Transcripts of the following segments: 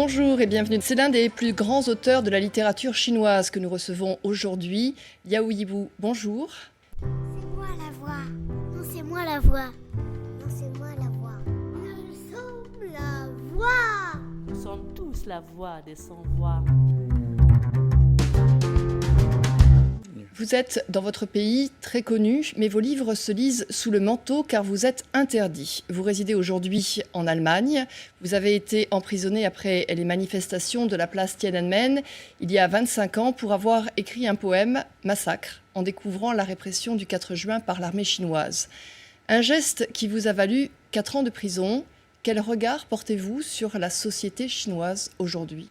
Bonjour et bienvenue. C'est l'un des plus grands auteurs de la littérature chinoise que nous recevons aujourd'hui, Liao Yibu. Bonjour. C'est moi la voix. Non, c'est moi la voix. Non, c'est moi la voix. Nous sommes la voix. Nous sommes tous la voix des sans-voix. Vous êtes dans votre pays très connu, mais vos livres se lisent sous le manteau car vous êtes interdit. Vous résidez aujourd'hui en Allemagne. Vous avez été emprisonné après les manifestations de la place Tiananmen il y a 25 ans pour avoir écrit un poème, Massacre, en découvrant la répression du 4 juin par l'armée chinoise. Un geste qui vous a valu 4 ans de prison. Quel regard portez-vous sur la société chinoise aujourd'hui ?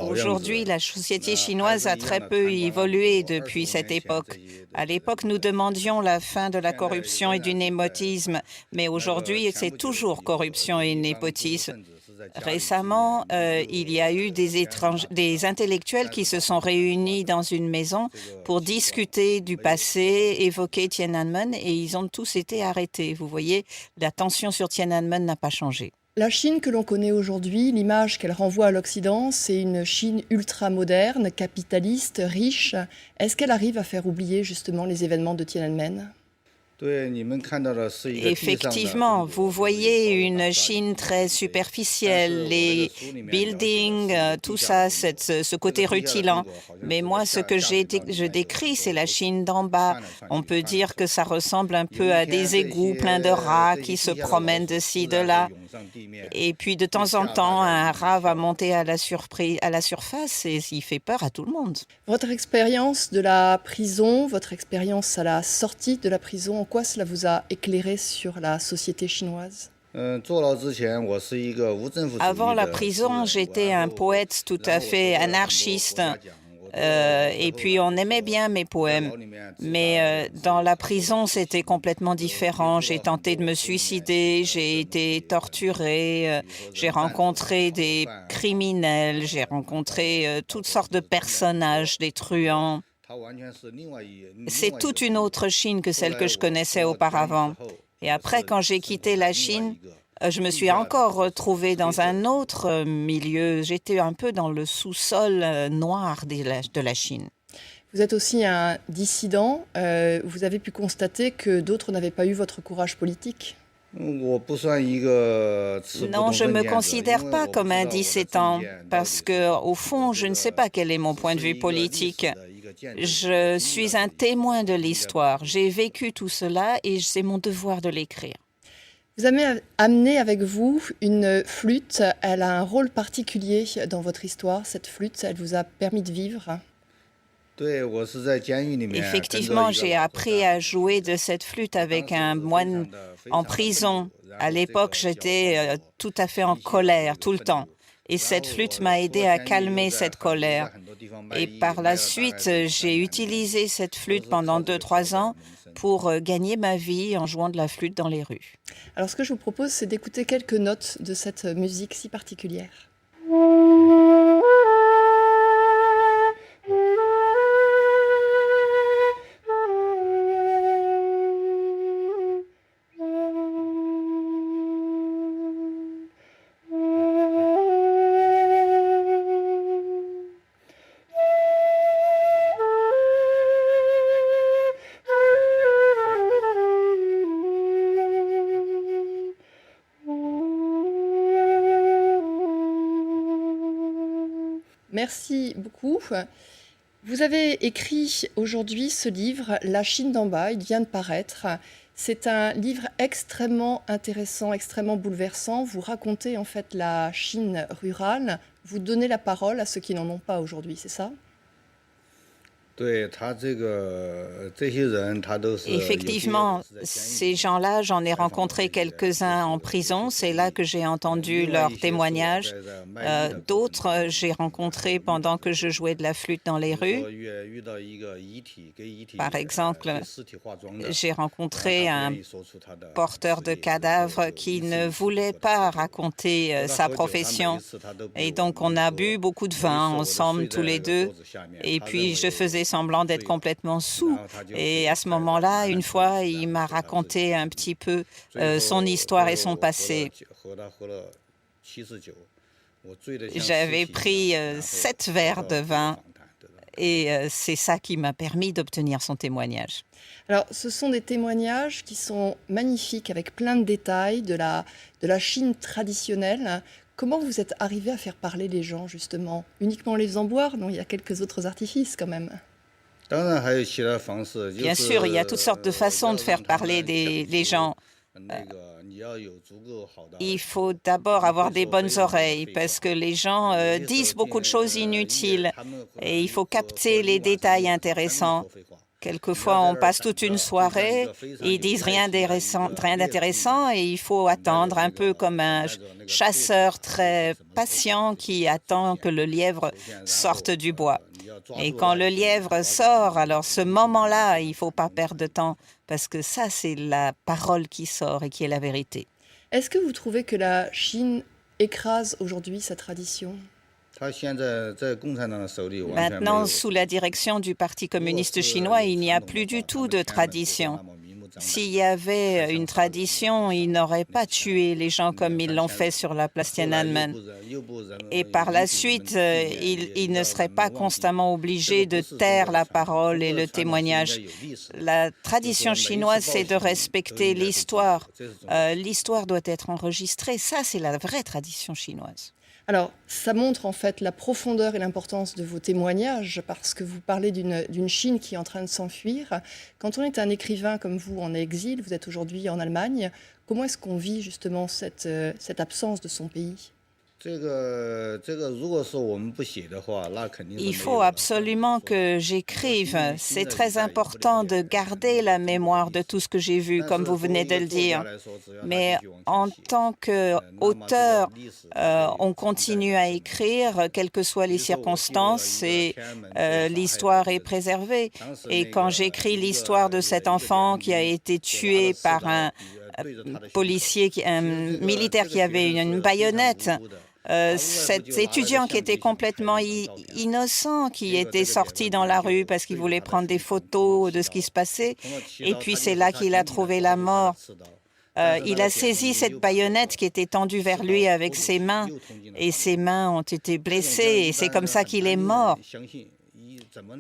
Aujourd'hui, la société chinoise a très peu évolué depuis cette époque. À l'époque, nous demandions la fin de la corruption et du népotisme, mais aujourd'hui, c'est toujours corruption et népotisme. Récemment, il y a eu des intellectuels qui se sont réunis dans une maison pour discuter du passé, évoquer Tiananmen, et ils ont tous été arrêtés. Vous voyez, la tension sur Tiananmen n'a pas changé. La Chine que l'on connaît aujourd'hui, l'image qu'elle renvoie à l'Occident, c'est une Chine ultra-moderne, capitaliste, riche. Est-ce qu'elle arrive à faire oublier justement les événements de Tiananmen ? Effectivement, vous voyez une Chine très superficielle, les buildings, tout ça, ce côté rutilant. Mais moi, ce que je décris, c'est la Chine d'en bas. On peut dire que ça ressemble un peu à des égouts pleins de rats qui se promènent de ci, de là. Et puis, de temps en temps, un rat va monter à la surface et il fait peur à tout le monde. Votre expérience de la prison, votre expérience à la sortie de la prison, en quoi cela vous a éclairé sur la société chinoise ? Avant la prison, j'étais un poète tout à fait anarchiste. Et puis, on aimait bien mes poèmes. Mais dans la prison, c'était complètement différent. J'ai tenté de me suicider, j'ai été torturée, j'ai rencontré des criminels, j'ai rencontré toutes sortes de personnages, des truands. C'est toute une autre Chine que celle que je connaissais auparavant. Et après, quand j'ai quitté la Chine, je me suis encore retrouvée dans un autre milieu. J'étais un peu dans le sous-sol noir de la Chine. Vous êtes aussi un dissident. Vous avez pu constater que d'autres n'avaient pas eu votre courage politique ? Non, je ne me considère pas comme un dissident parce que, au fond, je ne sais pas quel est mon point de vue politique. Je suis un témoin de l'histoire. J'ai vécu tout cela et c'est mon devoir de l'écrire. Vous avez amené avec vous une flûte. Elle a un rôle particulier dans votre histoire. Cette flûte, elle vous a permis de vivre. Effectivement, j'ai appris à jouer de cette flûte avec un moine en prison. À l'époque, j'étais tout à fait en colère tout le temps. Et cette flûte m'a aidé à calmer cette colère. Et par la suite, j'ai utilisé cette flûte pendant 2-3 ans pour gagner ma vie en jouant de la flûte dans les rues. Alors, ce que je vous propose, c'est d'écouter quelques notes de cette musique si particulière. Merci beaucoup. Vous avez écrit aujourd'hui ce livre, La Chine d'en bas, il vient de paraître. C'est un livre extrêmement intéressant, extrêmement bouleversant. Vous racontez en fait la Chine rurale, vous donnez la parole à ceux qui n'en ont pas aujourd'hui, c'est ça ? Effectivement, ces gens-là, j'en ai rencontré quelques-uns en prison. C'est là que j'ai entendu leurs témoignages. D'autres, j'ai rencontrés pendant que je jouais de la flûte dans les rues. Par exemple, j'ai rencontré un porteur de cadavres qui ne voulait pas raconter sa profession. Et donc, on a bu beaucoup de vin ensemble, tous les deux. Et puis, je faisais semblant d'être complètement saoul. Et à ce moment-là, une fois, il m'a raconté un petit peu son histoire et son passé. J'avais pris 7 verres de vin et c'est ça qui m'a permis d'obtenir son témoignage. Alors, ce sont des témoignages qui sont magnifiques, avec plein de détails de la Chine traditionnelle. Comment vous êtes arrivé à faire parler les gens, justement? Uniquement les faisant boire? Non, il y a quelques autres artifices quand même. Bien sûr, il y a toutes sortes de façons de faire parler les gens. Il faut d'abord avoir des bonnes oreilles parce que les gens disent beaucoup de choses inutiles et il faut capter les détails intéressants. Quelquefois, on passe toute une soirée, ils disent rien d'intéressant et il faut attendre, un peu comme un chasseur très patient qui attend que le lièvre sorte du bois. Et quand le lièvre sort, alors ce moment-là, il ne faut pas perdre de temps parce que ça, c'est la parole qui sort et qui est la vérité. Est-ce que vous trouvez que la Chine écrase aujourd'hui sa tradition? Maintenant, sous la direction du Parti communiste chinois, il n'y a plus du tout de tradition. S'il y avait une tradition, ils n'auraient pas tué les gens comme ils l'ont fait sur la place Tiananmen. Et par la suite, ils ne seraient pas constamment obligés de taire la parole et le témoignage. La tradition chinoise, c'est de respecter l'histoire. L'histoire doit être enregistrée. Ça, c'est la vraie tradition chinoise. Alors, ça montre en fait la profondeur et l'importance de vos témoignages, parce que vous parlez d'une Chine qui est en train de s'enfuir. Quand on est un écrivain comme vous en exil, vous êtes aujourd'hui en Allemagne, comment est-ce qu'on vit justement cette absence de son pays? Il faut absolument que j'écrive. C'est très important de garder la mémoire de tout ce que j'ai vu, comme vous venez de le dire. Mais en tant qu'auteur, on continue à écrire, quelles que soient les circonstances, et l'histoire est préservée. Et quand j'écris l'histoire de cet enfant qui a été tué par un policier, un militaire qui avait une baïonnette, cet étudiant qui était complètement innocent, qui était sorti dans la rue parce qu'il voulait prendre des photos de ce qui se passait, et puis c'est là qu'il a trouvé la mort. Il a saisi cette baïonnette qui était tendue vers lui avec ses mains, et ses mains ont été blessées, et c'est comme ça qu'il est mort.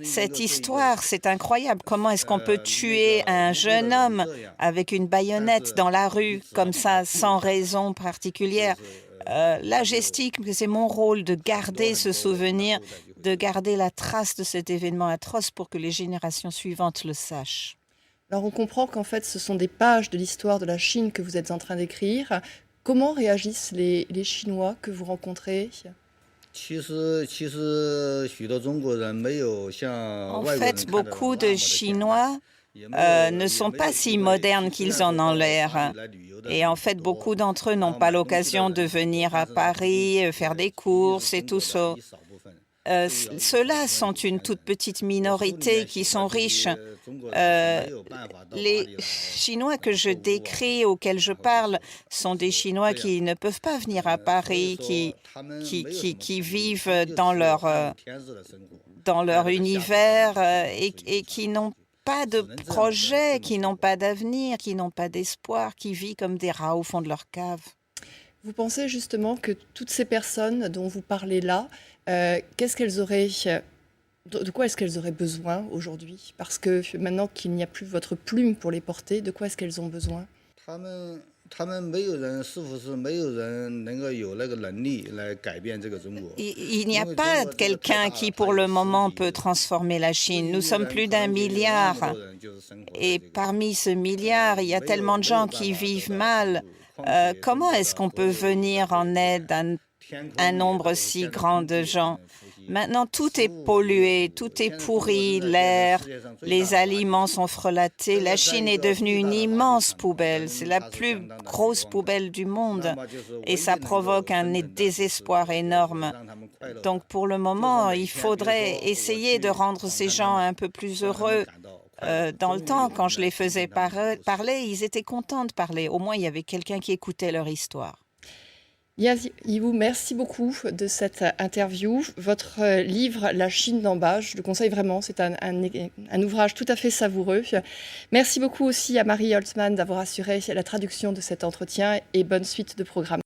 Cette histoire, c'est incroyable. Comment est-ce qu'on peut tuer un jeune homme avec une baïonnette dans la rue, comme ça, sans raison particulière? Là, j'estime que c'est mon rôle de garder ce souvenir, de garder la trace de cet événement atroce pour que les générations suivantes le sachent. Alors, on comprend qu'en fait, ce sont des pages de l'histoire de la Chine que vous êtes en train d'écrire. Comment réagissent les Chinois que vous rencontrez? En fait, beaucoup de Chinois ne sont pas si modernes qu'ils en ont l'air. Et en fait, beaucoup d'entre eux n'ont pas l'occasion de venir à Paris, faire des courses et tout ça. Ceux-là sont une toute petite minorité qui sont riches. Les Chinois que je décris, auxquels je parle, sont des Chinois qui ne peuvent pas venir à Paris, qui vivent dans leur univers et qui n'ont pas de projet, qui n'ont pas d'avenir, qui n'ont pas d'espoir, qui vivent comme des rats au fond de leur cave. Vous pensez justement que toutes ces personnes dont vous parlez là, qu'est-ce qu'elles auraient, de quoi est-ce qu'elles auraient besoin aujourd'hui? Parce que maintenant qu'il n'y a plus votre plume pour les porter, de quoi est-ce qu'elles ont besoin? Il n'y a pas quelqu'un qui, pour le moment, peut transformer la Chine. Nous sommes plus d'1 milliard. Et parmi ce milliard, il y a tellement de gens qui vivent mal. Comment est-ce qu'on peut venir en aide à un nombre si grand de gens? Maintenant, tout est pollué, tout est pourri, l'air, les aliments sont frelatés. La Chine est devenue une immense poubelle. C'est la plus grosse poubelle du monde et ça provoque un désespoir énorme. Donc, pour le moment, il faudrait essayer de rendre ces gens un peu plus heureux. Dans le temps, quand je les faisais parler, ils étaient contents de parler. Au moins, il y avait quelqu'un qui écoutait leur histoire. Yihou, merci beaucoup de cette interview. Votre livre, La Chine d'en bas, je le conseille vraiment, c'est un ouvrage tout à fait savoureux. Merci beaucoup aussi à Marie Holtzmann d'avoir assuré la traduction de cet entretien et bonne suite de programme.